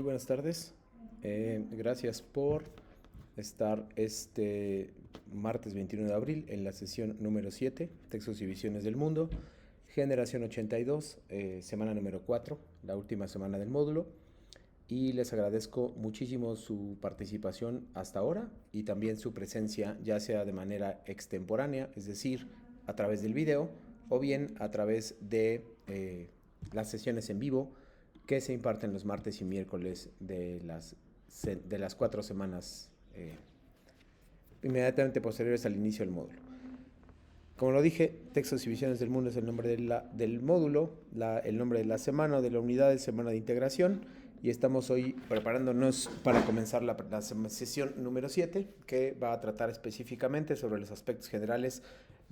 Muy buenas tardes. Gracias por estar este martes 21 de abril en la sesión número 7, Textos y Visiones del Mundo, Generación 82, semana número 4, la última semana del módulo. Y les agradezco muchísimo su participación hasta ahora y también su presencia, ya sea de manera extemporánea, es decir, a través del video, o bien a través de las sesiones en vivo que se imparten los martes y miércoles de las 4 semanas inmediatamente posteriores al inicio del módulo. Como lo dije, Textos y Visiones del Mundo es el nombre del módulo, el nombre de la semana o de la unidad de semana de integración, y estamos hoy preparándonos para comenzar la sesión número 7, que va a tratar específicamente sobre los aspectos generales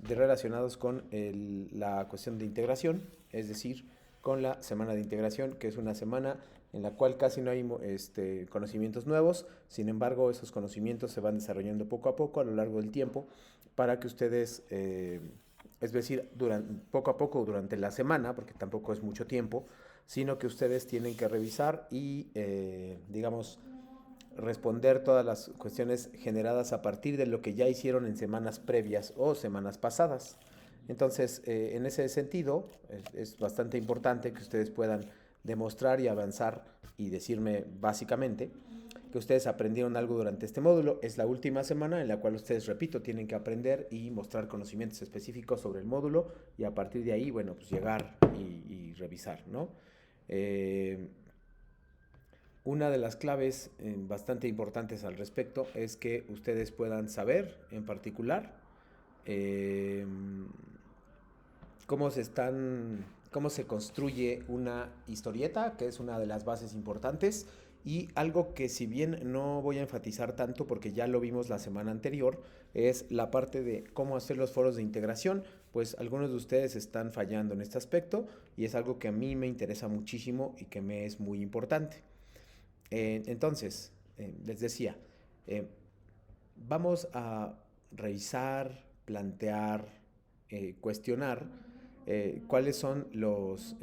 relacionados con la cuestión de integración, es decir, con la semana de integración, que es una semana en la cual casi no hay conocimientos nuevos. Sin embargo, esos conocimientos se van desarrollando poco a poco a lo largo del tiempo para que ustedes, es decir, poco a poco durante la semana, porque tampoco es mucho tiempo, sino que ustedes tienen que revisar y, digamos, responder todas las cuestiones generadas a partir de lo que ya hicieron en semanas previas o semanas pasadas. Entonces, en ese sentido, es bastante importante que ustedes puedan demostrar y avanzar y decirme básicamente que ustedes aprendieron algo durante este módulo. Es la última semana en la cual ustedes, repito, tienen que aprender y mostrar conocimientos específicos sobre el módulo y a partir de ahí, bueno, pues llegar y revisar, ¿no? Eh, una de las claves bastante importantes al respecto es que ustedes puedan saber en particular eh, cómo se construye una historieta, que es una de las bases importantes, y algo que si bien no voy a enfatizar tanto porque ya lo vimos la semana anterior, es la parte de cómo hacer los foros de integración, pues algunos de ustedes están fallando en este aspecto y es algo que a mí me interesa muchísimo y que me es muy importante. Entonces, les decía, eh, vamos a revisar, plantear, cuestionar cuáles son los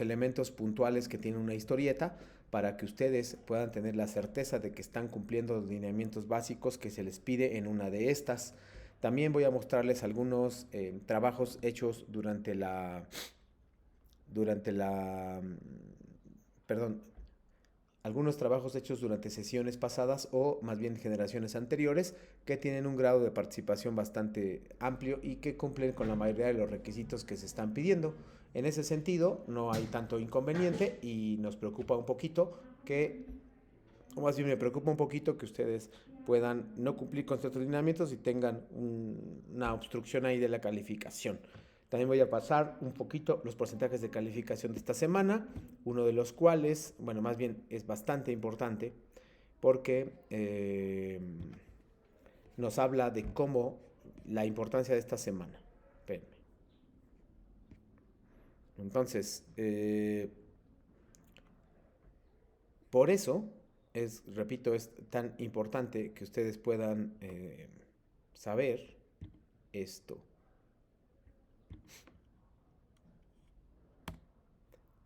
elementos puntuales que tiene una historieta para que ustedes puedan tener la certeza de que están cumpliendo los lineamientos básicos que se les pide en una de estas. También voy a mostrarles algunos trabajos hechos durante la, perdón, algunos trabajos hechos durante sesiones pasadas o más bien generaciones anteriores que tienen un grado de participación bastante amplio y que cumplen con la mayoría de los requisitos que se están pidiendo. En ese sentido, no hay tanto inconveniente y nos preocupa un poquito o más bien me preocupa un poquito que ustedes puedan no cumplir con ciertos lineamientos y tengan una obstrucción ahí de la calificación. También voy a pasar un poquito los porcentajes de calificación de esta semana, uno de los cuales, bueno, más bien es bastante importante porque nos habla de cómo la importancia de esta semana. Espérenme. Entonces, por eso repito, es tan importante que ustedes puedan saber esto.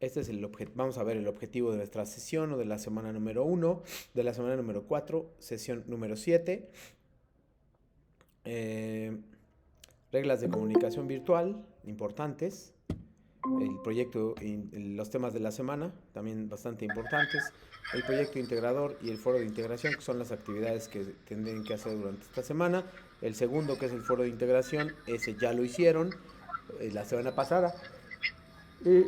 Este es vamos a ver el objetivo de nuestra sesión o de la semana número 1, de la semana número 4, sesión número 7. Eh, Reglas de comunicación virtual, importantes. El proyecto, los temas de la semana, también bastante importantes. El proyecto integrador y el foro de integración, que son las actividades que tendrán que hacer durante esta semana. El segundo, que es el foro de integración, ese ya lo hicieron la semana pasada. Y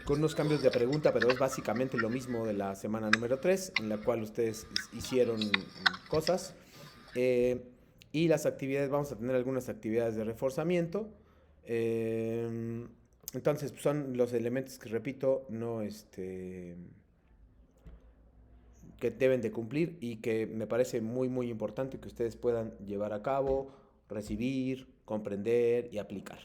con unos cambios de pregunta, pero es básicamente lo mismo de la semana número 3 en la cual ustedes hicieron cosas. Eh, y las actividades, vamos a tener algunas actividades de reforzamiento. Entonces, pues, son los elementos que, repito, no que deben de cumplir y que me parece muy, muy importante que ustedes puedan llevar a cabo, recibir, comprender y aplicar.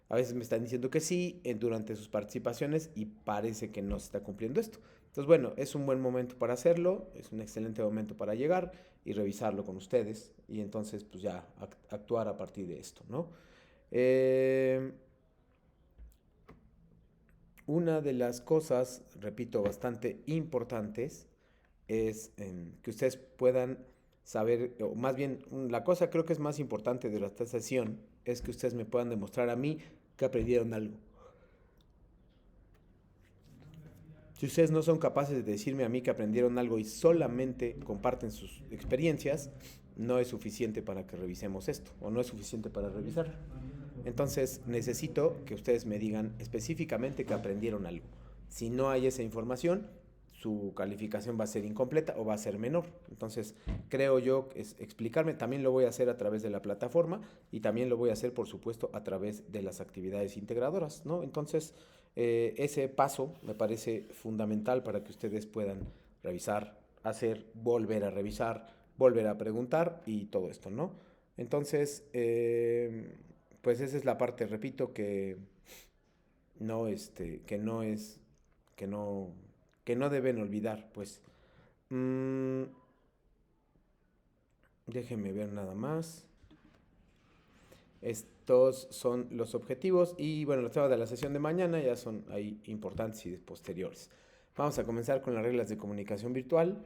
A veces me están diciendo que sí durante sus participaciones y parece que no se está cumpliendo esto. Entonces, bueno, es un buen momento para hacerlo, es un excelente momento para llegar y revisarlo con ustedes y entonces pues ya actuar a partir de esto, ¿no? Eh, una de las cosas, repito, bastante importantes es que ustedes puedan saber, o más bien, la cosa creo que es más importante de esta sesión, es que ustedes me puedan demostrar a mí que aprendieron algo. Si ustedes no son capaces de decirme a mí que aprendieron algo y solamente comparten sus experiencias, no es suficiente para que revisemos esto, o no es suficiente para revisar. Entonces necesito que ustedes me digan específicamente que aprendieron algo. Si no hay esa información, su calificación va a ser incompleta o va a ser menor. Entonces creo yo que es explicarme, también lo voy a hacer a través de la plataforma y también lo voy a hacer por supuesto a través de las actividades integradoras, ¿no? Entonces ese paso me parece fundamental para que ustedes puedan revisar, hacer, volver a revisar, volver a preguntar y todo esto, ¿no? Entonces, pues esa es la parte, repito, que no, que no es, que no, que no deben olvidar, pues. Mm, déjenme ver nada más. Estos son los objetivos y bueno, los temas de la sesión de mañana ya son ahí importantes y posteriores. Vamos a comenzar con las reglas de comunicación virtual.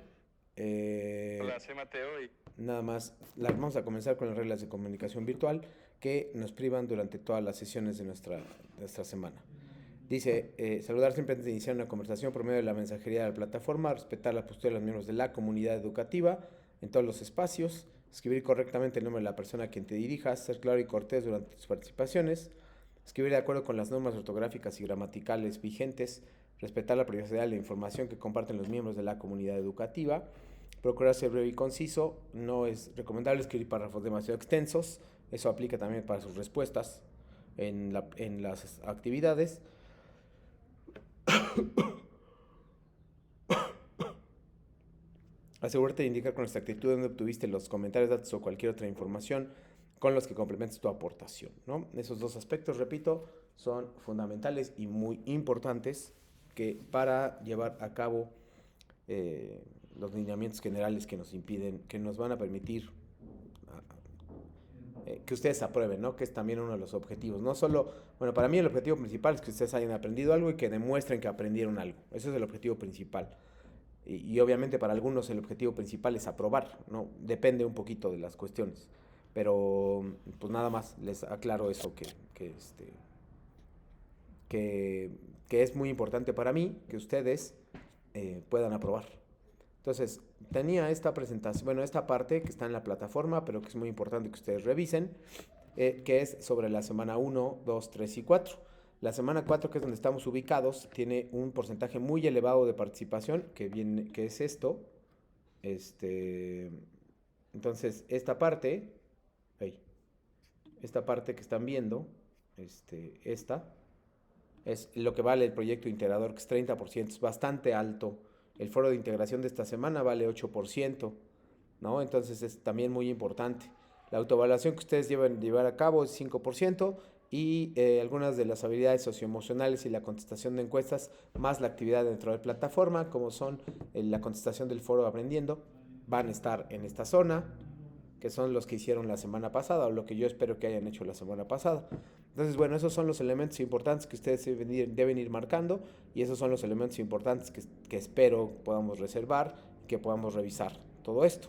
Hola, soy Mateo y Nada más, vamos a comenzar con las reglas de comunicación virtual que nos privan durante todas las sesiones de nuestra semana. Dice, saludar siempre antes de iniciar una conversación por medio de la mensajería de la plataforma, respetar la postura de los miembros de la comunidad educativa en todos los espacios, escribir correctamente el nombre de la persona a quien te dirijas, ser claro y cortés durante tus participaciones, escribir de acuerdo con las normas ortográficas y gramaticales vigentes, respetar la privacidad de la información que comparten los miembros de la comunidad educativa, procurar ser breve y conciso, no es recomendable escribir párrafos demasiado extensos, eso aplica también para sus respuestas en las actividades. Asegúrate de indicar con exactitud dónde obtuviste los comentarios, datos o cualquier otra información con los que complementes tu aportación, ¿no? Esos dos aspectos, repito, son fundamentales y muy importantes que para llevar a cabo los lineamientos generales que nos impiden, que nos van a permitir que ustedes aprueben, ¿no? Que es también uno de los objetivos. No solo, bueno, para mí el objetivo principal es que ustedes hayan aprendido algo y que demuestren que aprendieron algo. Ese es el objetivo principal. Y obviamente para algunos el objetivo principal es aprobar, ¿no? Depende un poquito de las cuestiones. Pero pues nada más les aclaro eso que, que es muy importante para mí que ustedes puedan aprobar. Entonces, tenía esta presentación, bueno, esta parte que está en la plataforma, pero que es muy importante que ustedes revisen, que es sobre la semana 1, 2, 3 y 4. La semana 4, que es donde estamos ubicados, tiene un porcentaje muy elevado de participación, que es esto. Entonces, esta parte que están viendo, esta, es lo que vale el proyecto integrador, que es 30%, es bastante alto. El foro de integración de esta semana vale 8%, ¿no? Entonces es también muy importante. La autoevaluación que ustedes deben llevar a cabo es 5% y algunas de las habilidades socioemocionales y la contestación de encuestas, más la actividad dentro de la plataforma, como son la contestación del foro aprendiendo, van a estar en esta zona, que son los que hicieron la semana pasada o lo que yo espero que hayan hecho la semana pasada. Entonces, bueno, esos son los elementos importantes que ustedes deben ir marcando y esos son los elementos importantes que espero podamos reservar, que podamos revisar todo esto,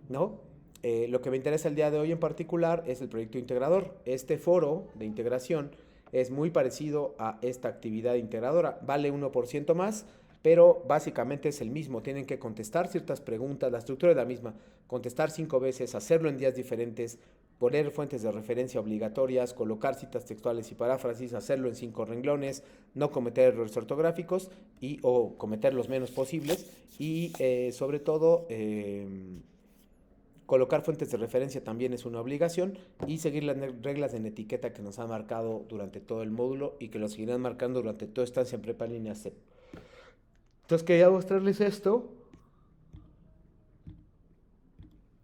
¿no? Lo que me interesa el día de hoy en particular es el proyecto integrador. Este foro de integración es muy parecido a esta actividad integradora, vale 1% más, pero básicamente es el mismo. Tienen que contestar ciertas preguntas, la estructura es la misma, contestar 5 veces, hacerlo en días diferentes, poner fuentes de referencia obligatorias, colocar citas textuales y paráfrasis, hacerlo en 5 renglones, no cometer errores ortográficos o cometer los menos posibles y sobre todo colocar fuentes de referencia también es una obligación y seguir las reglas en etiqueta que nos han marcado durante todo el módulo y que lo seguirán marcando durante toda estancia en prepa línea C. Entonces quería mostrarles esto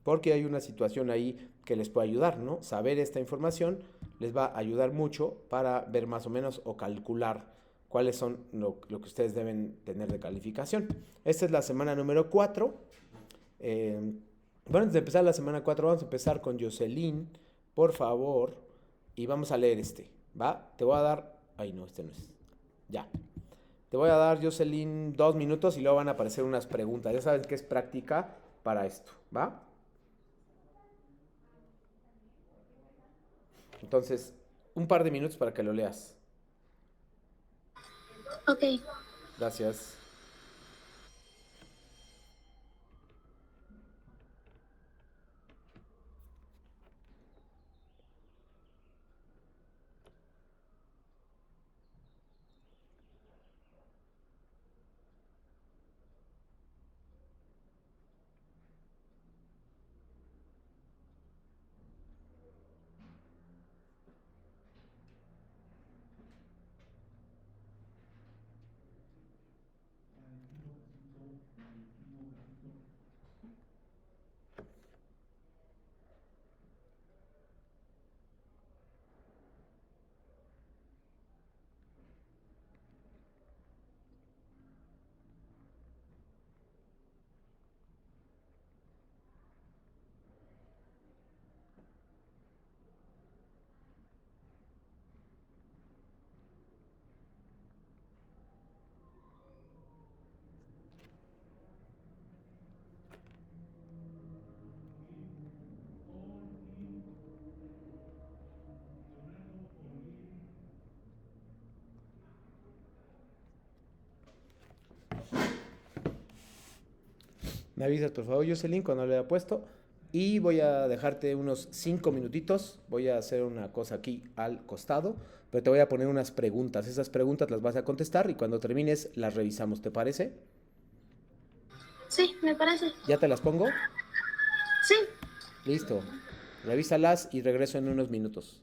porque hay una situación ahí que les puede ayudar, ¿no? Saber esta información les va a ayudar mucho para ver más o menos o calcular cuáles son lo que ustedes deben tener de calificación. Esta es la semana número 4. Bueno, antes de empezar la semana 4 vamos a empezar con Jocelyn, por favor, y vamos a leer ¿va? Te voy a dar... Ay, no, este no es. Ya. Te voy a dar, Jocelyn, 2 minutos y luego van a aparecer unas preguntas. Ya saben que es práctica para esto, ¿va? Entonces, un par de minutos para que lo leas. Ok. Gracias. Me avisas, por favor, Jocelyn, cuando le haya puesto. Y voy a dejarte unos 5 minutitos. Voy a hacer una cosa aquí al costado. Pero te voy a poner unas preguntas. Esas preguntas las vas a contestar y cuando termines las revisamos. ¿Te parece? Sí, me parece. ¿Ya te las pongo? Sí. Listo. Revísalas y regreso en unos minutos.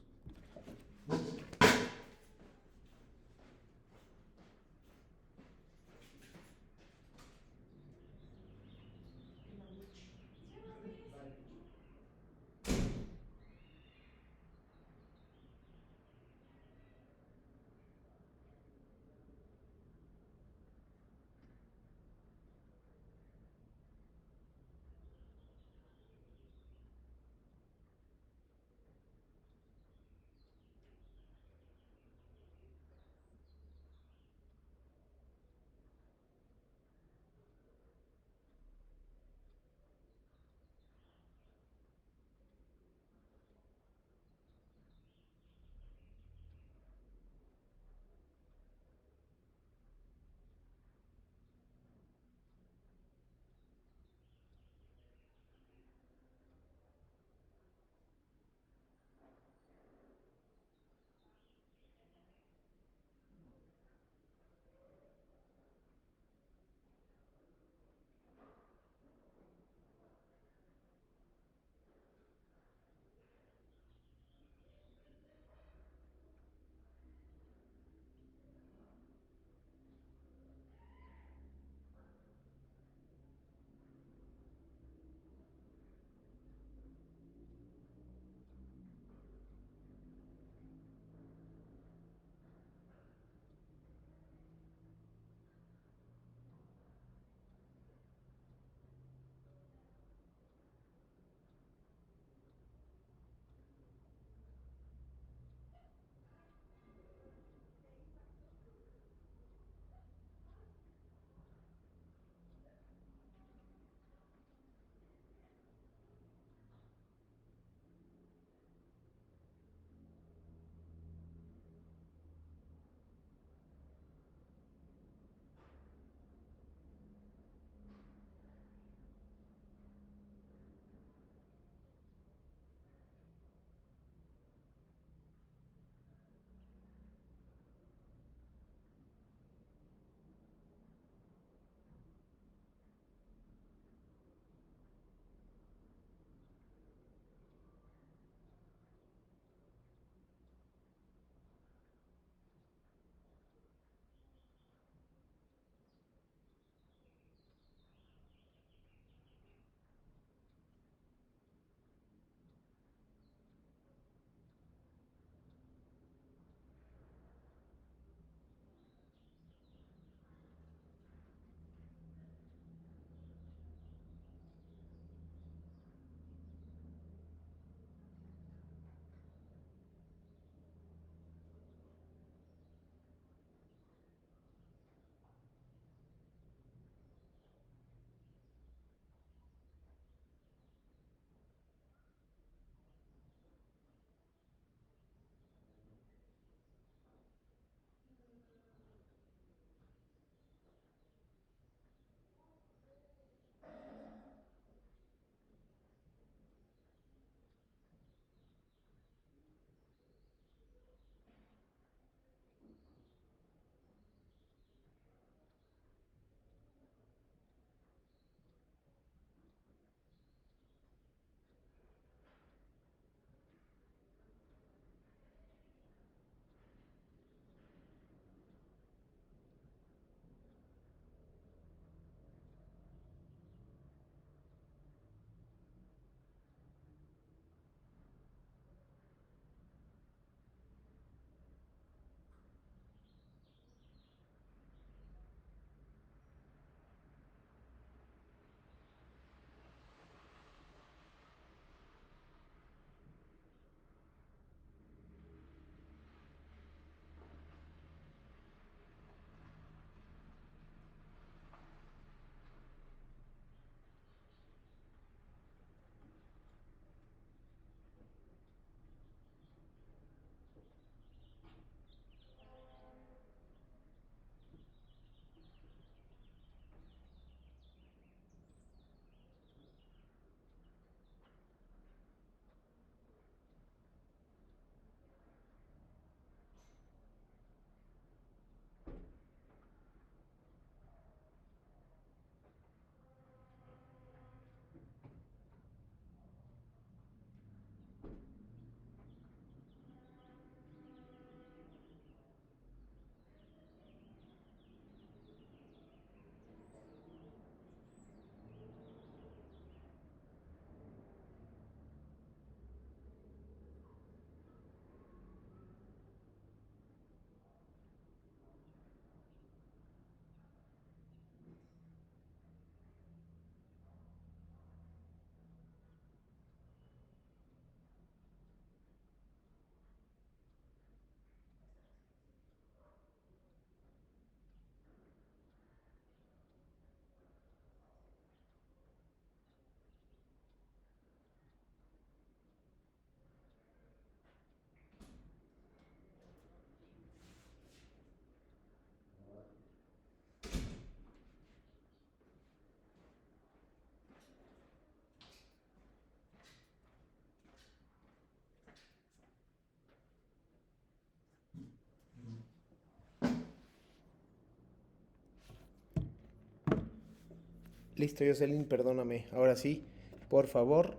Listo, Jocelyn, perdóname. Ahora sí, por favor,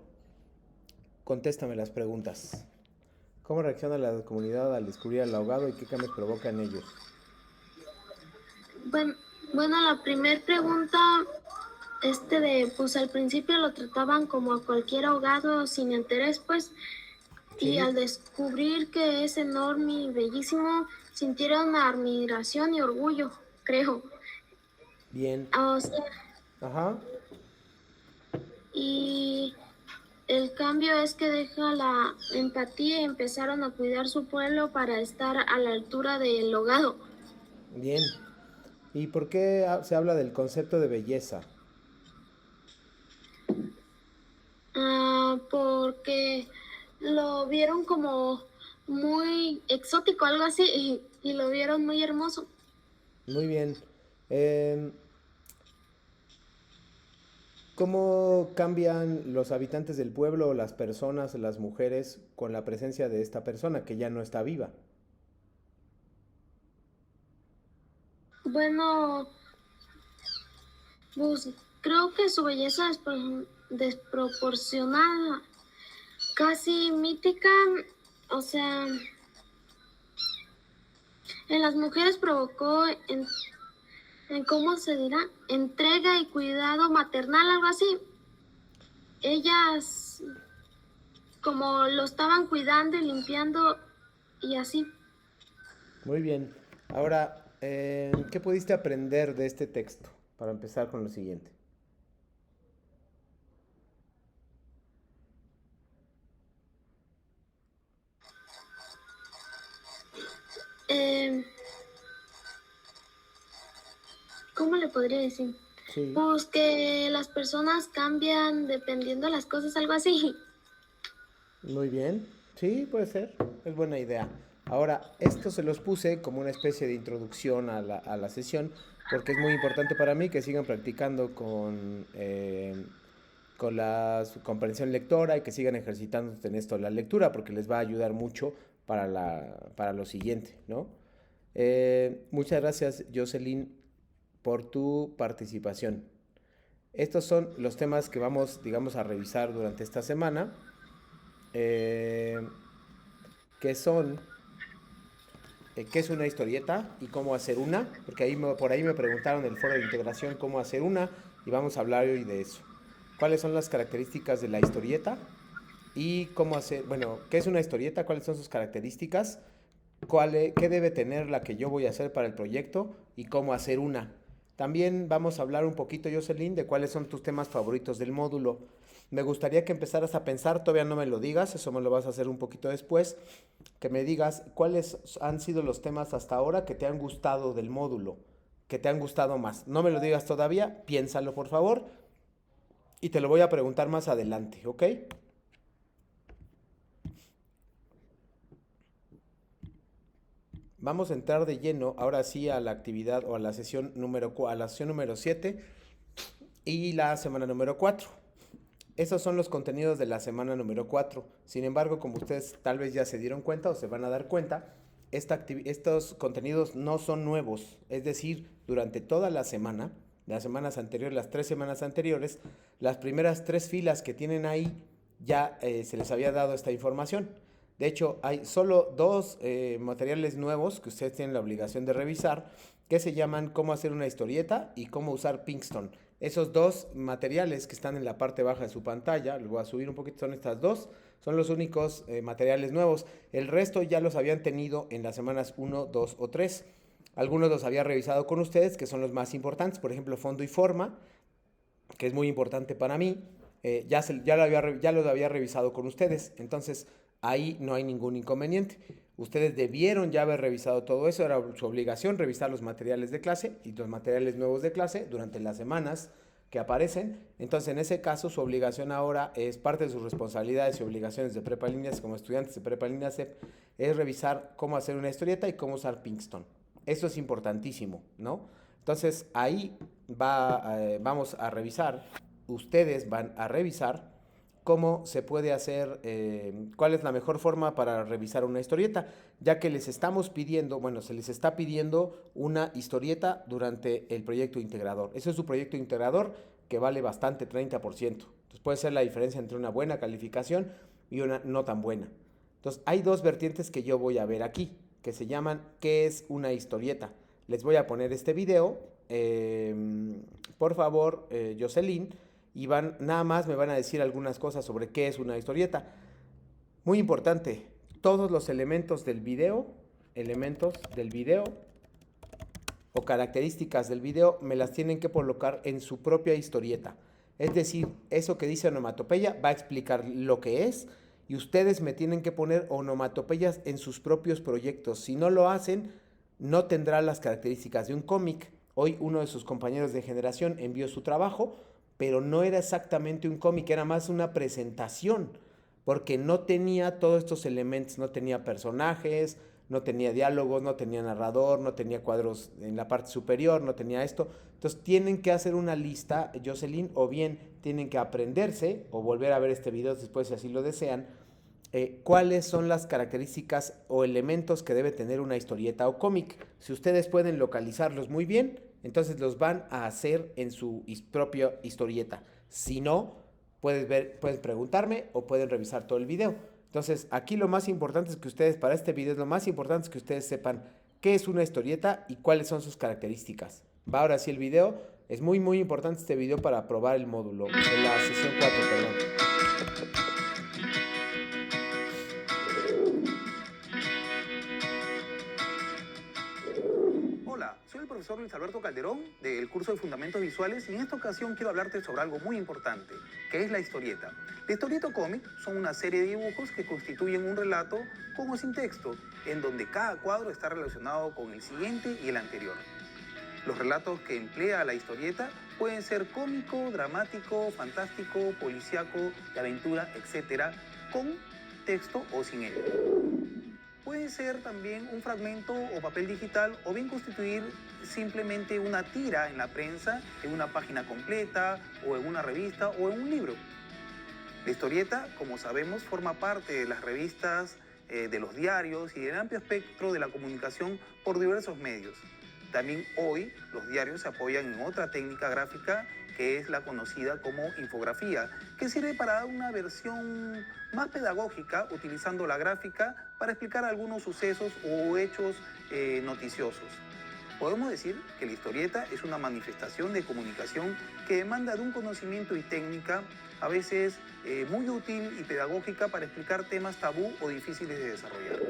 contéstame las preguntas. ¿Cómo reacciona la comunidad al descubrir al ahogado y qué cambios provoca en ellos? Bueno, bueno, la primera pregunta, pues al principio lo trataban como a cualquier ahogado sin interés, pues, y Sí, al descubrir que es enorme y bellísimo, sintieron admiración y orgullo, creo. bien. O sea, Ajá. y el cambio es que deja la empatía y empezaron a cuidar su pueblo para estar a la altura del ahogado. Bien. ¿Y por qué se habla del concepto de belleza? Porque lo vieron como muy exótico, algo así, y lo vieron muy hermoso. Muy bien. Em, ¿Cómo cambian los habitantes del pueblo, las personas, las mujeres, con la presencia de esta persona que ya no está viva? Bueno, pues creo que su belleza es desproporcionada, casi mítica, o sea, en las mujeres provocó en ¿cómo se dirá? Entrega y cuidado maternal, algo así. Ellas como lo estaban cuidando y limpiando y así. Muy bien. Ahora, ¿qué pudiste aprender de este texto? Para empezar con lo siguiente. Eh, ¿Cómo le podría decir? Sí, Pues que las personas cambian dependiendo de las cosas, algo así. muy bien. Sí, puede ser. Es buena idea. Ahora, esto se los puse como una especie de introducción a la sesión, porque es muy importante para mí que sigan practicando con la su comprensión lectora y que sigan ejercitándose en esto la lectura, porque les va a ayudar mucho para lo siguiente, ¿no? Muchas gracias, Jocelyn, por tu participación. Estos son los temas que vamos, digamos, a revisar durante esta semana, eh, que son qué es una historieta y cómo hacer una, porque por ahí me preguntaron en el foro de integración cómo hacer una y vamos a hablar hoy de eso. ¿Cuáles son las características de la historieta? Y cómo hacer, bueno, ¿qué es una historieta? ¿Cuáles son sus características? ¿Qué debe tener la que yo voy a hacer para el proyecto? Y cómo hacer una. También vamos a hablar un poquito, Jocelyn, de cuáles son tus temas favoritos del módulo. Me gustaría que empezaras a pensar, todavía no me lo digas, eso me lo vas a hacer un poquito después, que me digas cuáles han sido los temas hasta ahora que te han gustado del módulo, que te han gustado más. No me lo digas todavía, piénsalo por favor y te lo voy a preguntar más adelante, ¿ok? Vamos a entrar de lleno ahora sí a la actividad o a la sesión a la sesión número 7 y la semana número 4. Esos son los contenidos de la semana número 4. Sin embargo, como ustedes tal vez ya se dieron cuenta o se van a dar cuenta, estos contenidos no son nuevos. Es decir, durante toda la semana, las semanas anteriores, las 3 semanas anteriores, las primeras 3 filas que tienen ahí ya se les había dado esta información. De hecho, hay solo dos materiales nuevos que ustedes tienen la obligación de revisar, que se llaman Cómo hacer una historieta y Cómo usar Pinkston. Esos dos materiales que están en la parte baja de su pantalla, les voy a subir un poquito, son estas dos, son los únicos materiales nuevos. El resto ya los habían tenido en las semanas 1, 2 o 3. Algunos los había revisado con ustedes, que son los más importantes, por ejemplo, fondo y forma, que es muy importante para mí. Ya los había revisado con ustedes, entonces ahí no hay ningún inconveniente. Ustedes debieron ya haber revisado todo eso, era su obligación revisar los materiales de clase y los materiales nuevos de clase durante las semanas que aparecen. Entonces, en ese caso, su obligación ahora es parte de sus responsabilidades y obligaciones de prepa líneas como estudiantes de prepa líneas CEP, es revisar cómo hacer una historieta y cómo usar Pinkston. Eso es importantísimo, ¿no? Entonces, ahí vamos a revisar, ustedes van a revisar cómo se puede hacer, cuál es la mejor forma para revisar una historieta, ya que les estamos pidiendo, bueno, se les está pidiendo una historieta durante el proyecto integrador. Ese es su proyecto integrador que vale bastante, 30%. Entonces puede ser la diferencia entre una buena calificación y una no tan buena. Entonces hay dos vertientes que yo voy a ver aquí, que se llaman ¿qué es una historieta? Les voy a poner este video, por favor, Jocelyn, y nada más me van a decir algunas cosas sobre qué es una historieta. Muy importante, todos los elementos del video o características del video me las tienen que colocar en su propia historieta. Es decir, eso que dice onomatopeya va a explicar lo que es y ustedes me tienen que poner onomatopeyas en sus propios proyectos. Si no lo hacen, no tendrá las características de un cómic. Hoy uno de sus compañeros de generación envió su trabajo, pero no era exactamente un cómic, era más una presentación, porque no tenía todos estos elementos, no tenía personajes, no tenía diálogos, no tenía narrador, no tenía cuadros en la parte superior, no tenía esto. Entonces tienen que hacer una lista, Jocelyn, o bien tienen que aprenderse o volver a ver este video después si así lo desean, cuáles son las características o elementos que debe tener una historieta o cómic. Si ustedes pueden localizarlos muy bien, entonces los van a hacer en su propia historieta. Si no, pueden preguntarme o pueden revisar todo el video. Entonces, aquí lo más importante es que ustedes, para este video, lo más importante es que ustedes sepan qué es una historieta y cuáles son sus características. Va ahora sí el video. Es muy, muy importante este video para aprobar el módulo, en la sesión 4, perdón. Soy el profesor Luis Alberto Calderón del curso de Fundamentos Visuales y en esta ocasión quiero hablarte sobre algo muy importante, que es la historieta. La historieta o cómic son una serie de dibujos que constituyen un relato con o sin texto, en donde cada cuadro está relacionado con el siguiente y el anterior. Los relatos que emplea la historieta pueden ser cómico, dramático, fantástico, policíaco, de aventura, etc., con texto o sin él. Puede ser también un fragmento o papel digital o bien constituir simplemente una tira en la prensa, en una página completa o en una revista o en un libro. La historieta, como sabemos, forma parte de las revistas, de los diarios y del amplio espectro de la comunicación por diversos medios. También hoy los diarios se apoyan en otra técnica gráfica que es la conocida como infografía, que sirve para dar una versión más pedagógica utilizando la gráfica para explicar algunos sucesos o hechos noticiosos. Podemos decir que la historieta es una manifestación de comunicación que demanda de un conocimiento y técnica a veces muy útil y pedagógica para explicar temas tabú o difíciles de desarrollar.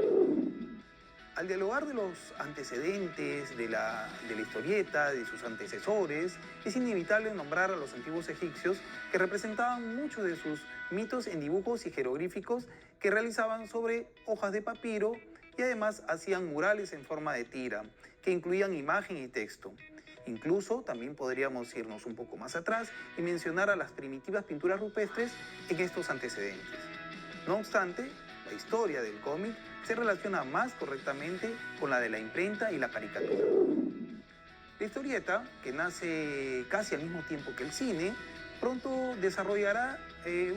Al dialogar de los antecedentes de la historieta, de sus antecesores, es inevitable nombrar a los antiguos egipcios que representaban muchos de sus mitos en dibujos y jeroglíficos que realizaban sobre hojas de papiro y además hacían murales en forma de tira, que incluían imagen y texto. Incluso también podríamos irnos un poco más atrás y mencionar a las primitivas pinturas rupestres en estos antecedentes. No obstante, la historia del cómic se relaciona más correctamente con la de la imprenta y la caricatura. La historieta, que nace casi al mismo tiempo que el cine, pronto desarrollará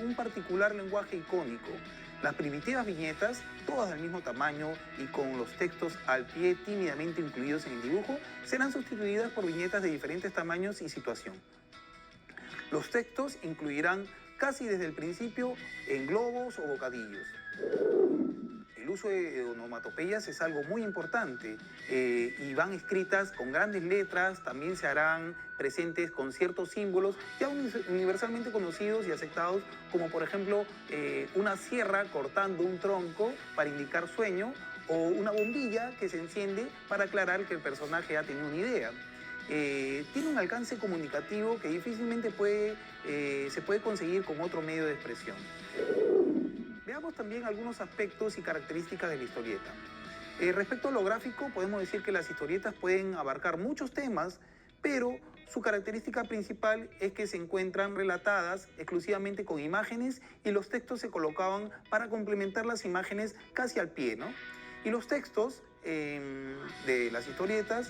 un particular lenguaje icónico. Las primitivas viñetas, todas del mismo tamaño y con los textos al pie tímidamente incluidos en el dibujo, serán sustituidas por viñetas de diferentes tamaños y situación. Los textos incluirán casi desde el principio en globos o bocadillos. El uso de onomatopeyas es algo muy importante y van escritas con grandes letras, también se harán presentes con ciertos símbolos ya universalmente conocidos y aceptados, como por ejemplo una sierra cortando un tronco para indicar sueño o una bombilla que se enciende para aclarar que el personaje ha tenido una idea. Tiene un alcance comunicativo que difícilmente se puede conseguir con otro medio de expresión. Veamos también algunos aspectos y características de la historieta. Respecto a lo gráfico, podemos decir que las historietas pueden abarcar muchos temas, pero su característica principal es que se encuentran relatadas exclusivamente con imágenes y los textos se colocaban para complementar las imágenes casi al pie, ¿no? Y los textos de las historietas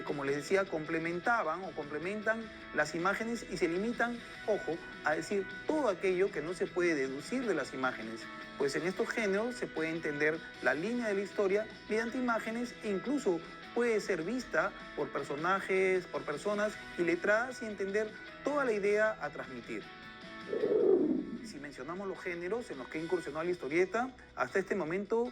como les decía, complementaban o complementan las imágenes y se limitan, ojo, a decir todo aquello que no se puede deducir de las imágenes, pues en estos géneros se puede entender la línea de la historia mediante imágenes e incluso puede ser vista por personajes, por personas iletradas y entender toda la idea a transmitir. Si mencionamos los géneros en los que incursionó la historieta, hasta este momento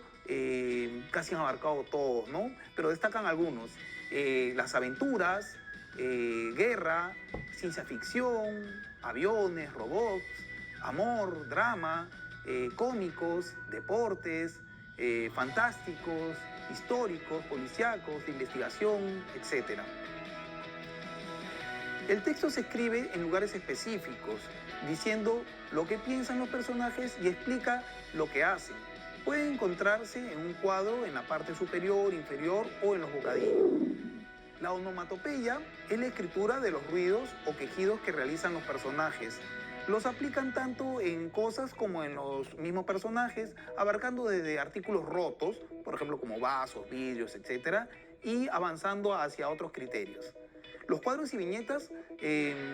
casi han abarcado todos, ¿no? Pero destacan algunos. Las aventuras, guerra, ciencia ficción, aviones, robots, amor, drama, cómicos, deportes, fantásticos, históricos, policíacos, de investigación, etc. El texto se escribe en lugares específicos, diciendo lo que piensan los personajes y explica lo que hacen. Puede encontrarse en un cuadro en la parte superior, inferior o en los bocadillos. La onomatopeya es la escritura de los ruidos o quejidos que realizan los personajes. Los aplican tanto en cosas como en los mismos personajes, abarcando desde artículos rotos, por ejemplo como vasos, vidrios, etc., y avanzando hacia otros criterios. Los cuadros y viñetas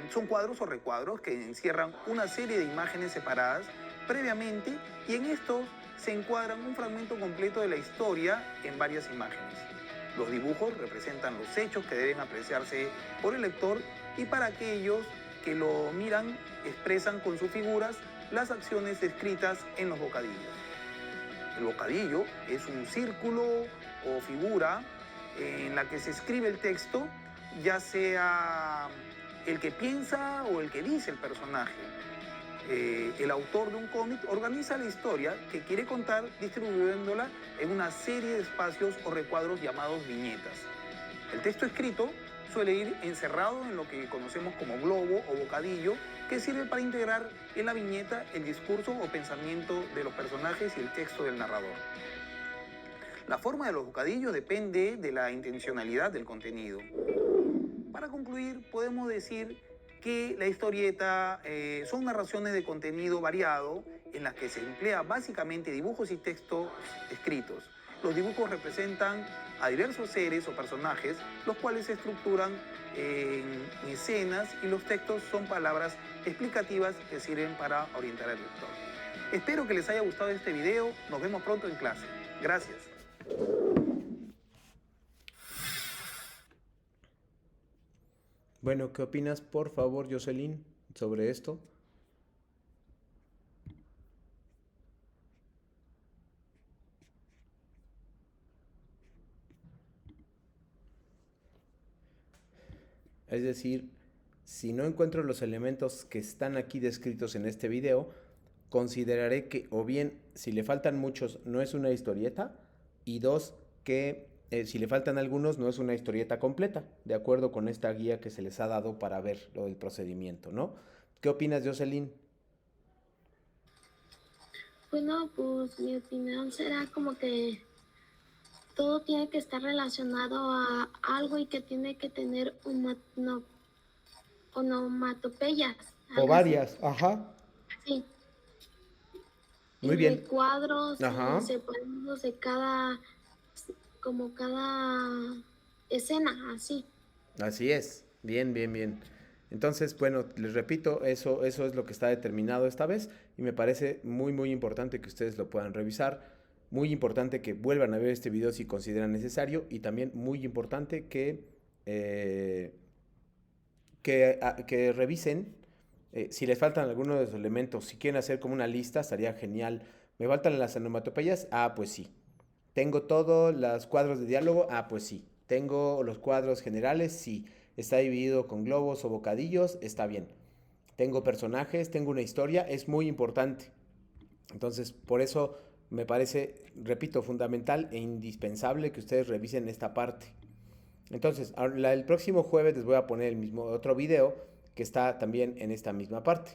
son cuadros o recuadros que encierran una serie de imágenes separadas previamente y en estos se encuadran un fragmento completo de la historia en varias imágenes. Los dibujos representan los hechos que deben apreciarse por el lector y para aquellos que lo miran expresan con sus figuras las acciones descritas en los bocadillos. El bocadillo es un círculo o figura en la que se escribe el texto, ya sea el que piensa o el que dice el personaje. El autor de un cómic organiza la historia que quiere contar distribuyéndola en una serie de espacios o recuadros llamados viñetas. El texto escrito suele ir encerrado en lo que conocemos como globo o bocadillo, que sirve para integrar en la viñeta el discurso o pensamiento de los personajes y el texto del narrador. La forma de los bocadillos depende de la intencionalidad del contenido. Para concluir, podemos decir que la historieta son narraciones de contenido variado en las que se emplea básicamente dibujos y textos escritos. Los dibujos representan a diversos seres o personajes, los cuales se estructuran en escenas y los textos son palabras explicativas que sirven para orientar al lector. Espero que les haya gustado este video. Nos vemos pronto en clase. Gracias. Bueno, ¿qué opinas, por favor, Jocelyn, sobre esto? Es decir, si no encuentro los elementos que están aquí descritos en este video, consideraré que o bien, si le faltan muchos, no es una historieta, y dos, que si le faltan algunos, no es una historieta completa, de acuerdo con esta guía que se les ha dado para ver lo del procedimiento, ¿no? ¿Qué opinas, Jocelyn? Bueno, pues mi opinión será como que todo tiene que estar relacionado a algo y que tiene que tener onomatopeyas. O varias, ajá. Sí. Muy bien. Cuadros Ajá. separados de cada escena, así. Así es, bien, bien, bien. Entonces, bueno, les repito, eso es lo que está determinado esta vez y me parece muy, muy importante que ustedes lo puedan revisar. Muy importante que vuelvan a ver este video si consideran necesario y también muy importante que revisen si les faltan algunos de los elementos. Si quieren hacer como una lista, estaría genial. ¿Me faltan las onomatopeyas? Ah, pues sí. ¿Tengo todos los cuadros de diálogo? Ah, pues sí. ¿Tengo los cuadros generales? Sí. ¿Está dividido con globos o bocadillos? Está bien. ¿Tengo personajes? ¿Tengo una historia? Es muy importante. Entonces, por eso me parece, repito, fundamental e indispensable que ustedes revisen esta parte. Entonces, el próximo jueves les voy a poner el mismo otro video que está también en esta misma parte.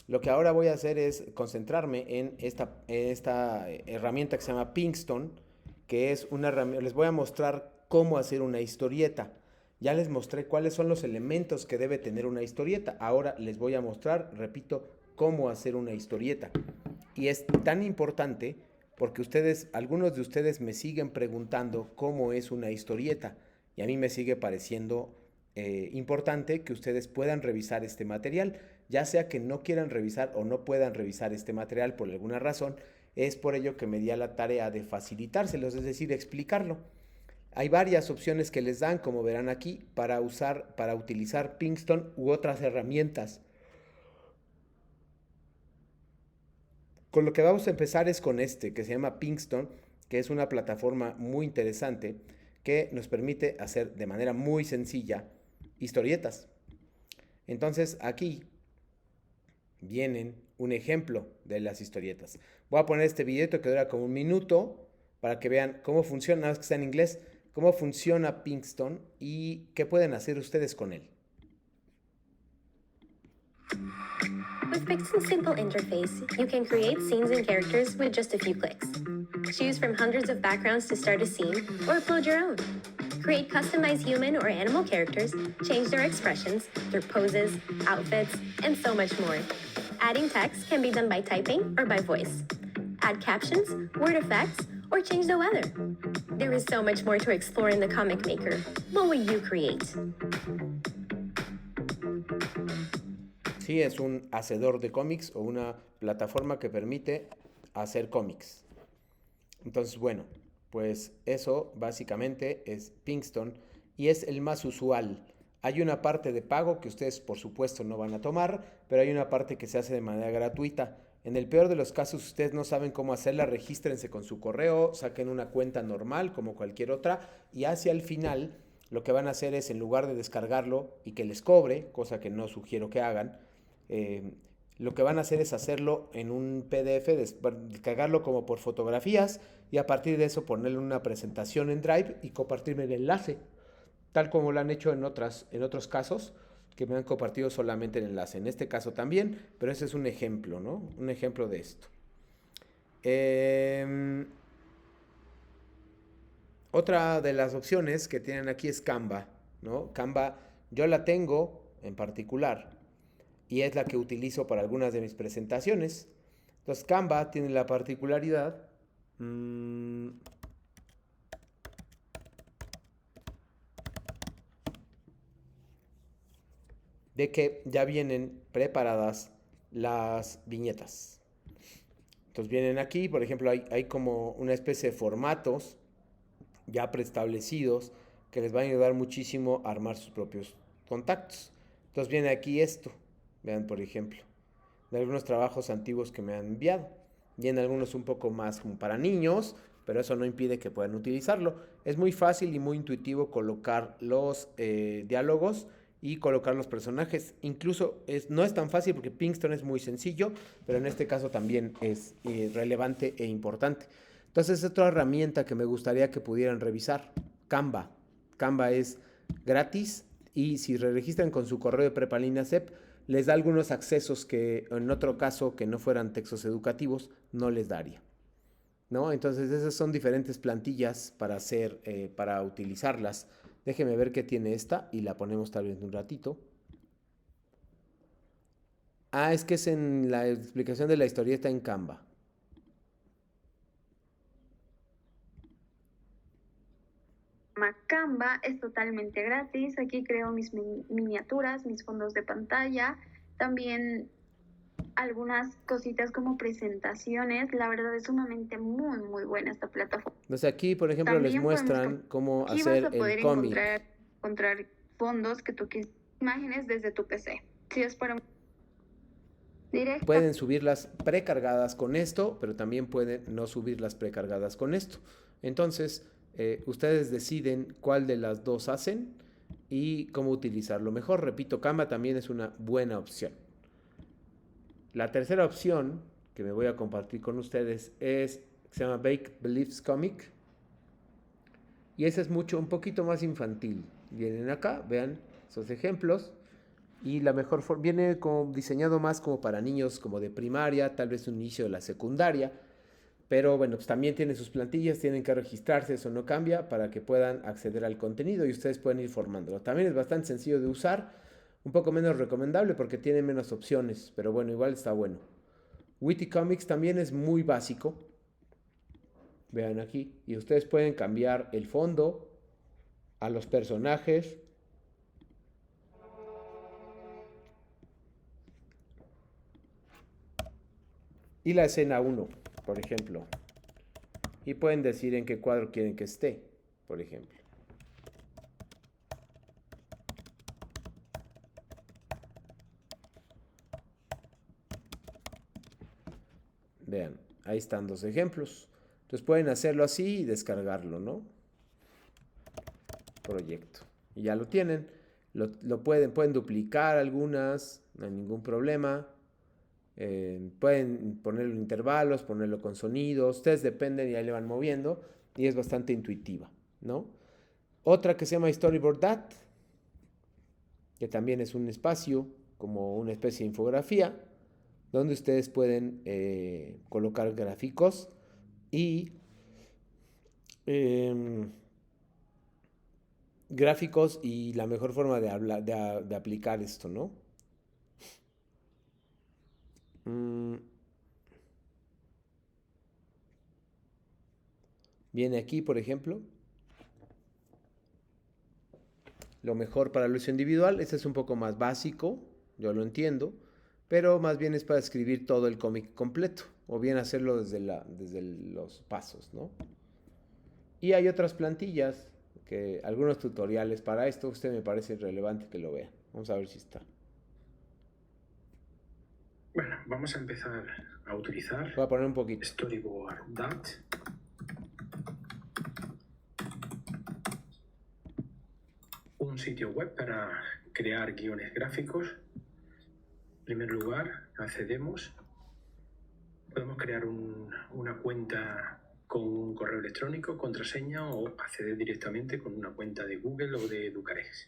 Lo que ahora voy a hacer es concentrarme en esta herramienta que se llama Pinkston, que es una herramienta. Les voy a mostrar cómo hacer una historieta. Ya les mostré cuáles son los elementos que debe tener una historieta. Ahora les voy a mostrar, repito, cómo hacer una historieta. Y es tan importante porque algunos de ustedes me siguen preguntando cómo es una historieta. y a mí me sigue pareciendo importante que ustedes puedan revisar este material, ya sea que no quieran revisar o no puedan revisar este material por alguna razón. Es por ello que me di a la tarea de facilitárselos, es decir, explicarlo. Hay varias opciones que les dan, como verán aquí, para utilizar Pinkston u otras herramientas. Con lo que vamos a empezar es con este, que se llama Pinkston, que es una plataforma muy interesante que nos permite hacer de manera muy sencilla historietas. Entonces aquí vienen un ejemplo de las historietas. Voy a poner este video que dura como 1 minuto para que vean cómo funciona, nada más que está en inglés, cómo funciona Pinkston y qué pueden hacer ustedes con él. With Pinkston's simple interface, you can create scenes and characters with just a few clicks. Choose from hundreds of backgrounds to start a scene, or upload your own. Create customized human or animal characters, change their expressions, their poses, outfits, and so much more. Adding text can be done by typing or by voice. Add captions, word effects, or change the weather. There is so much more to explore in the Comic Maker. What will you create? Sí, es un hacedor de cómics o una plataforma que permite hacer cómics. Entonces, bueno, pues eso básicamente es Pinkston y es el más usual. Hay una parte de pago que ustedes por supuesto no van a tomar, pero hay una parte que se hace de manera gratuita. En el peor de los casos, ustedes no saben cómo hacerla, regístrense con su correo, saquen una cuenta normal como cualquier otra y hacia el final lo que van a hacer es, en lugar de descargarlo y que les cobre, cosa que no sugiero que hagan, lo que van a hacer es hacerlo en un PDF, descargarlo como por fotografías y a partir de eso ponerle una presentación en Drive y compartirme el enlace, tal como lo han hecho en otros casos que me han compartido solamente el enlace. En este caso también, pero ese es un ejemplo, ¿no? Un ejemplo de esto. Otra de las opciones que tienen aquí es Canva, ¿no? Canva yo la tengo en particular y es la que utilizo para algunas de mis presentaciones. Entonces Canva tiene la particularidad de que ya vienen preparadas las viñetas. Entonces vienen aquí, por ejemplo, hay como una especie de formatos ya preestablecidos que les van a ayudar muchísimo a armar sus propios contactos. Entonces viene aquí esto. Vean, por ejemplo, de algunos trabajos antiguos que me han enviado. Vienen algunos un poco más como para niños, pero eso no impide que puedan utilizarlo. Es muy fácil y muy intuitivo colocar los diálogos y colocar los personajes. Incluso no es tan fácil porque Pinkston es muy sencillo, pero en este caso también es relevante e importante. Entonces es otra herramienta que me gustaría que pudieran revisar. Canva. Canva es gratis y si registran con su correo de Prepalina-CEP, les da algunos accesos que en otro caso que no fueran textos educativos no les daría, ¿no? Entonces esas son diferentes plantillas para hacer, para utilizarlas. Déjenme ver qué tiene esta y la ponemos tal vez en un ratito. Es que es en la explicación de la historieta en Canva. Canva es totalmente gratis. Aquí creo mis miniaturas, mis fondos de pantalla, también algunas cositas como presentaciones. La verdad es sumamente muy buena esta plataforma. Entonces aquí, por ejemplo, también les muestran cómo hacer el cómic. Encontrar fondos que tú quieras, imágenes desde tu PC. Si es para directo. Pueden subirlas precargadas con esto, pero también pueden no subirlas precargadas con esto. Entonces, ustedes deciden cuál de las dos hacen y cómo utilizarlo mejor. Repito, Canva también es una buena opción. La tercera opción que me voy a compartir con ustedes se llama Make Beliefs Comic. Y ese es un poquito más infantil. Vienen acá, vean esos ejemplos. Y la mejor forma, viene como diseñado más como para niños como de primaria, tal vez un inicio de la secundaria. Pero bueno, pues también tienen sus plantillas, tienen que registrarse, eso no cambia, para que puedan acceder al contenido y ustedes pueden ir formándolo. También es bastante sencillo de usar, un poco menos recomendable porque tiene menos opciones, pero bueno, igual está bueno. Witty Comics también es muy básico. Vean aquí, y ustedes pueden cambiar el fondo, a los personajes. Y la escena 1, por ejemplo. Y pueden decir en qué cuadro quieren que esté, por ejemplo. Vean, ahí están dos ejemplos. Entonces pueden hacerlo así y descargarlo, ¿no? Proyecto. Y ya lo tienen. Pueden duplicar algunas, no hay ningún problema. Pueden ponerlo en intervalos, ponerlo con sonidos. Ustedes dependen y ahí le van moviendo. Y es bastante intuitiva, ¿no? Otra que se llama Storyboard Dat, que también es un espacio, como una especie de infografía, donde ustedes pueden colocar gráficos y la mejor forma de aplicar esto, ¿no? Viene aquí, por ejemplo, lo mejor para el uso individual. Este es un poco más básico, yo lo entiendo, pero más bien es para escribir todo el cómic completo, o bien hacerlo desde los pasos, ¿no? Y hay otras plantillas, algunos tutoriales para esto. Usted me parece relevante que lo vea. Vamos a ver si está. Bueno, vamos a empezar a utilizar Voy a poner un poquito. Storyboard Dat. Un sitio web para crear guiones gráficos. En primer lugar, accedemos. Podemos crear una cuenta con un correo electrónico, contraseña, o acceder directamente con una cuenta de Google o de Educarex.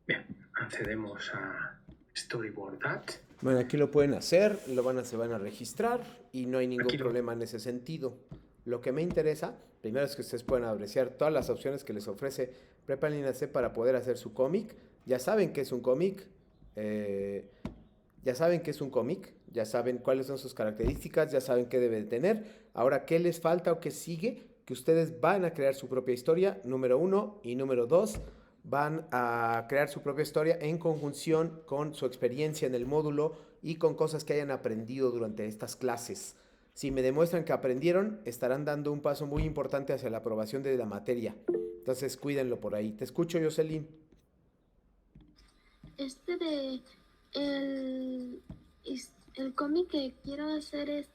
Bien, accedemos a Storyboard Dat. Bueno, aquí lo pueden hacer, se van a registrar y no hay ningún problema en ese sentido. Lo que me interesa, primero, es que ustedes puedan apreciar todas las opciones que les ofrece Prepalina C para poder hacer su cómic. Ya saben que es un cómic, ya saben cuáles son sus características, ya saben qué debe tener. Ahora, ¿qué les falta o qué sigue? Que ustedes van a crear su propia historia, número 1, y número 2, van a crear su propia historia en conjunción con su experiencia en el módulo y con cosas que hayan aprendido durante estas clases. Si me demuestran que aprendieron, estarán dando un paso muy importante hacia la aprobación de la materia. Entonces, cuídenlo por ahí. Te escucho, Jocelyn. El cómic que quiero hacer,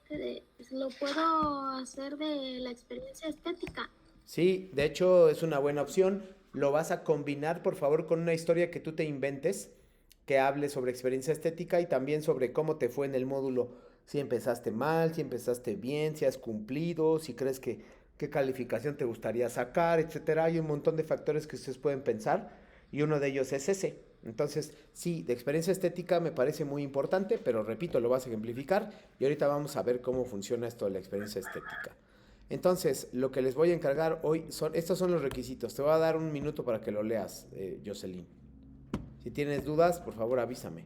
lo puedo hacer de la experiencia estética. Sí, de hecho es una buena opción. Lo vas a combinar, por favor, con una historia que tú te inventes, que hable sobre experiencia estética y también sobre cómo te fue en el módulo. Si empezaste mal, si empezaste bien, si has cumplido, si crees qué calificación te gustaría sacar, etcétera. Hay un montón de factores que ustedes pueden pensar y uno de ellos es ese. Entonces, sí, de experiencia estética me parece muy importante, pero repito, lo vas a ejemplificar y ahorita vamos a ver cómo funciona esto de la experiencia estética. Entonces, lo que les voy a encargar hoy estos son los requisitos. Te voy a dar un minuto para que lo leas, Jocelyn. Si tienes dudas, por favor avísame.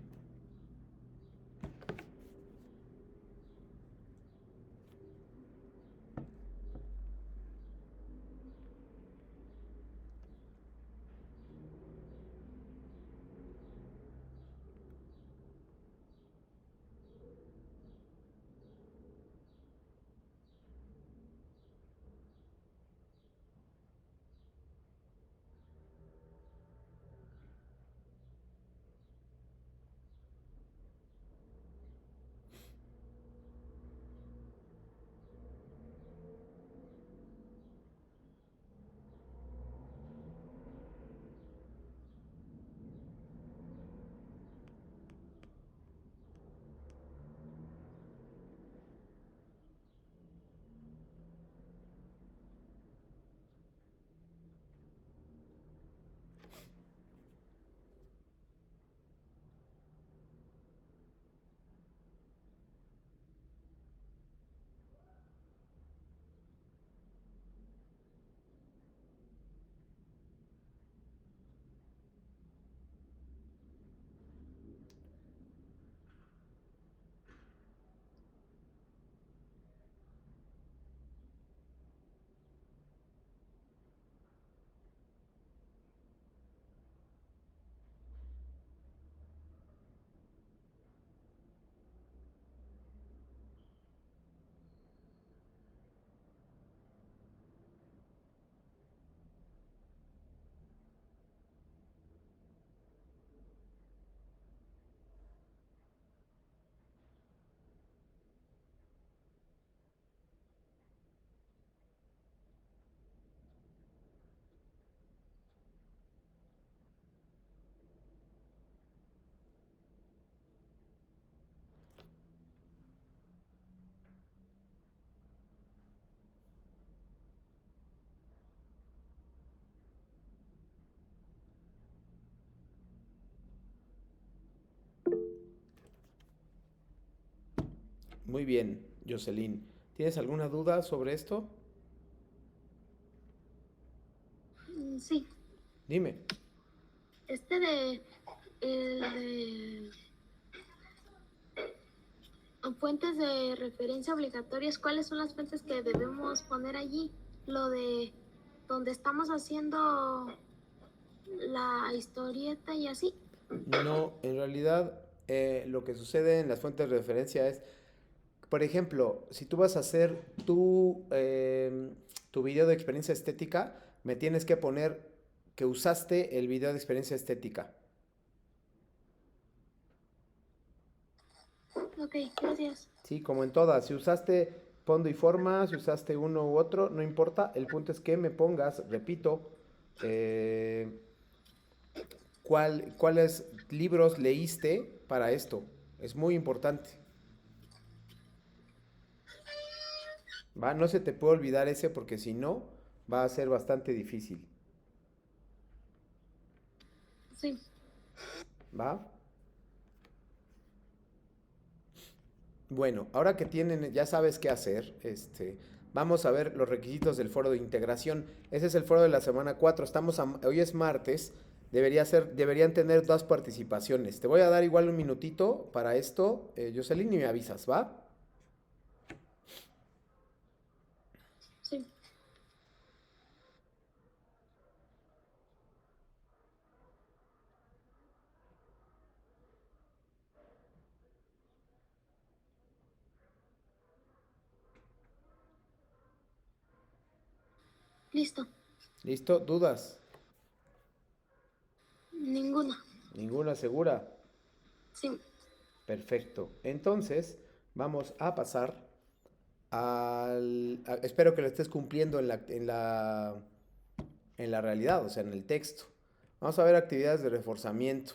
Muy bien, Jocelyn. ¿Tienes alguna duda sobre esto? Sí, Dime. este de fuentes de referencia obligatorias, ¿cuáles son las fuentes que debemos poner allí? Lo de donde estamos haciendo la historieta y así. No, en realidad lo que sucede en las fuentes de referencia es, por ejemplo, si tú vas a hacer tu video de experiencia estética, me tienes que poner que usaste el video de experiencia estética. Ok, gracias. Sí, como en todas, si usaste fondo y forma, si usaste uno u otro, no importa, el punto es que me pongas, repito, eh, cuáles libros leíste para esto. Es muy importante. ¿Va? No se te puede olvidar ese porque si no, va a ser bastante difícil. Sí, ¿Va? Bueno, ahora que tienen, ya sabes qué hacer, vamos a ver los requisitos del foro de integración. Ese es el foro de la semana 4. Hoy es martes. Deberían tener 2 participaciones. Te voy a dar igual un minutito para esto, Jocelyn, y me avisas, ¿va? sí. Listo. ¿Listo? ¿Dudas? Ninguna. ¿Ninguna segura? Sí. Perfecto. Entonces, vamos a pasar espero que lo estés cumpliendo en la realidad, o sea, en el texto. Vamos a ver actividades de reforzamiento.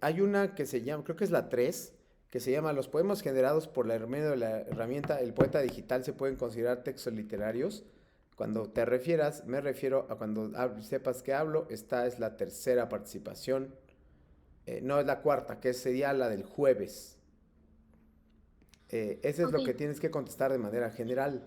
Hay una que se llama, creo que es la 3, que se llama Los poemas generados por la medio de la herramienta El Poeta Digital se pueden considerar textos literarios. Cuando te refieras, me refiero a cuando sepas que hablo. Esta es la tercera participación. No, es la cuarta, que sería la del jueves. Ese es lo que tienes que contestar de manera general.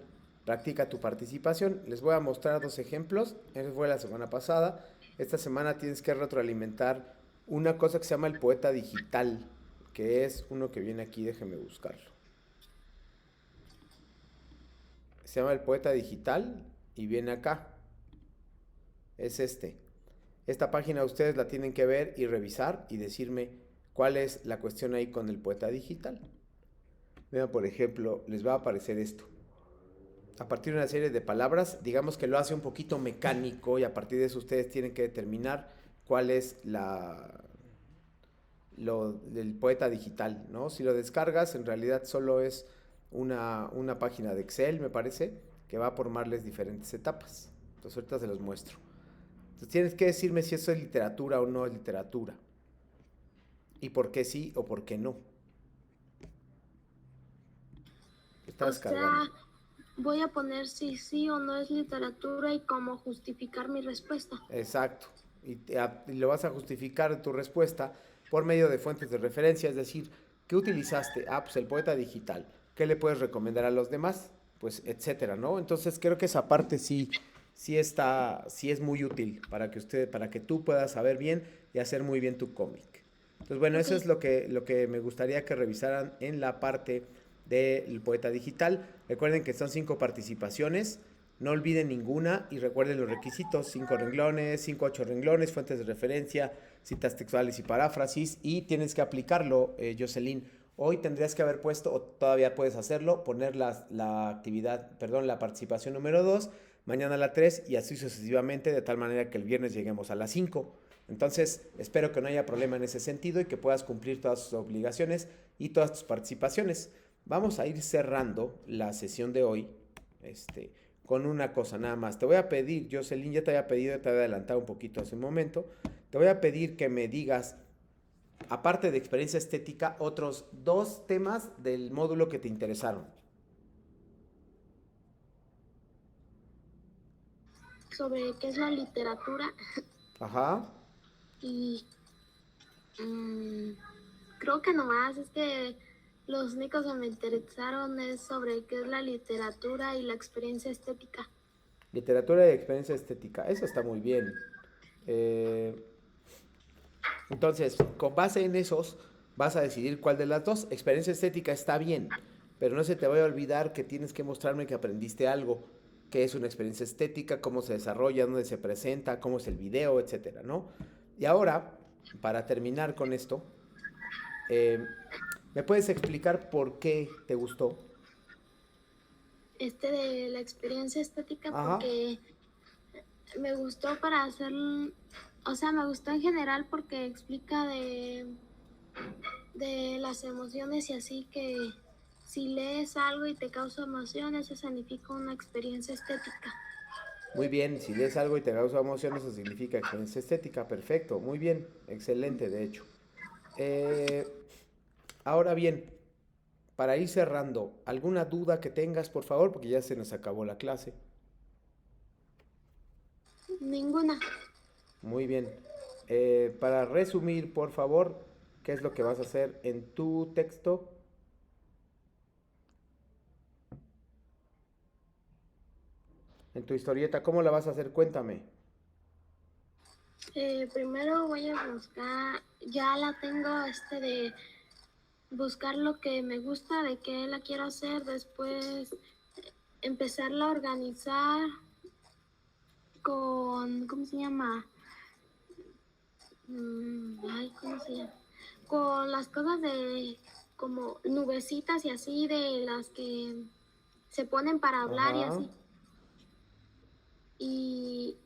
Practica tu participación. Les voy a mostrar 2 ejemplos. Esa fue la semana pasada. Esta semana tienes que retroalimentar una cosa que se llama el poeta digital, que es uno que viene aquí, déjeme buscarlo. Se llama el poeta digital y viene acá. Es este. Esta página ustedes la tienen que ver y revisar y decirme cuál es la cuestión ahí con el poeta digital. Vean, por ejemplo, les va a aparecer esto. A partir de una serie de palabras, digamos que lo hace un poquito mecánico y a partir de eso ustedes tienen que determinar cuál es del poeta digital, ¿no? Si lo descargas, en realidad solo es una página de Excel, me parece, que va a formarles diferentes etapas. Entonces ahorita se los muestro. Entonces tienes que decirme si eso es literatura o no es literatura. Y por qué sí o por qué no. Está descargando. Voy a poner si sí o no es literatura y cómo justificar mi respuesta. Exacto. Y lo vas a justificar tu respuesta por medio de fuentes de referencia, es decir, ¿qué utilizaste? Pues el poeta digital. ¿Qué le puedes recomendar a los demás? Pues etcétera, ¿no? Entonces creo que esa parte sí es muy útil para que tú puedas saber bien y hacer muy bien tu cómic. Entonces, bueno, eso es lo que me gustaría que revisaran en la parte del poeta digital. Recuerden que son 5 participaciones. No olviden ninguna y recuerden los requisitos: 5 renglones, 5 8 renglones, fuentes de referencia, citas textuales y paráfrasis. Y tienes que aplicarlo, Jocelyn. Hoy tendrías que haber puesto, o todavía puedes hacerlo, poner la participación número 2, mañana la 3 y así sucesivamente, de tal manera que el viernes lleguemos a las 5. Entonces, espero que no haya problema en ese sentido y que puedas cumplir todas tus obligaciones y todas tus participaciones. Vamos a ir cerrando la sesión de hoy con una cosa nada más. Te voy a pedir, Jocelyn, ya te había pedido, te había adelantado un poquito hace un momento, te voy a pedir que me digas, aparte de experiencia estética, otros 2 temas del módulo que te interesaron. Sobre qué es la literatura. Ajá. Y creo que nomás los únicos que me interesaron es sobre qué es la literatura y la experiencia estética. Literatura y experiencia estética. Eso está muy bien. Eh, entonces, con base en esos, vas a decidir cuál de las dos. Experiencia estética está bien, pero no se te vaya a olvidar que tienes que mostrarme que aprendiste algo, qué es una experiencia estética, cómo se desarrolla, dónde se presenta, cómo es el video, etcétera, ¿no? Y ahora, para terminar con esto, ¿me puedes explicar por qué te gustó? De la experiencia estética Ajá. porque me gustó para hacer, o sea, me gustó en general porque explica de las emociones y así que si lees algo y te causa emociones, eso significa una experiencia estética. Muy bien, si lees algo y te causa emoción, eso significa experiencia estética. Perfecto, muy bien, excelente, de hecho. Eh, Ahora bien, para ir cerrando, ¿alguna duda que tengas, por favor? Porque ya se nos acabó la clase. Ninguna. Muy bien. Para resumir, por favor, ¿qué es lo que vas a hacer en tu texto? En tu historieta, ¿cómo la vas a hacer? Cuéntame. Primero voy a buscar, ya la tengo de buscar lo que me gusta, de qué la quiero hacer, después empezarla a organizar con, ¿cómo se llama? ¿Cómo se llama? Con las cosas de como nubecitas y así, de las que se ponen para hablar y Ajá. así. Y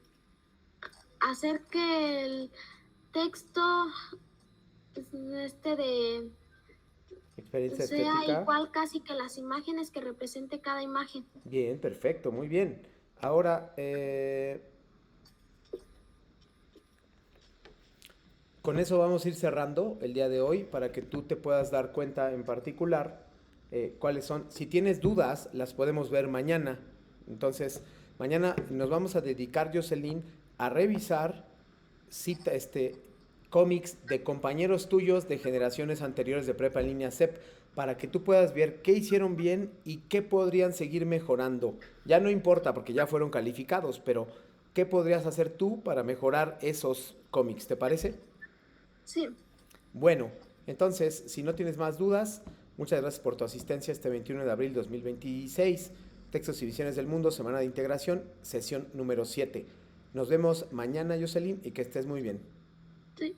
hacer que el texto de Experiencia sea estética. igual casi que las imágenes que represente cada imagen. Bien, perfecto, muy bien. Ahora, con eso vamos a ir cerrando el día de hoy para que tú te puedas dar cuenta en particular cuáles son. Si tienes dudas, las podemos ver mañana. Entonces, mañana nos vamos a dedicar, Jocelyn, a revisar cómics de compañeros tuyos de generaciones anteriores de prepa en línea CEP para que tú puedas ver qué hicieron bien y qué podrían seguir mejorando. Ya no importa porque ya fueron calificados, pero ¿qué podrías hacer tú para mejorar esos cómics? ¿Te parece? Sí, Bueno, entonces, si no tienes más dudas, muchas gracias por tu asistencia este 21 de abril 2026. Textos y Visiones del Mundo, Semana de Integración, sesión número 7. Nos vemos mañana, Jocelyn, y que estés muy bien. sí.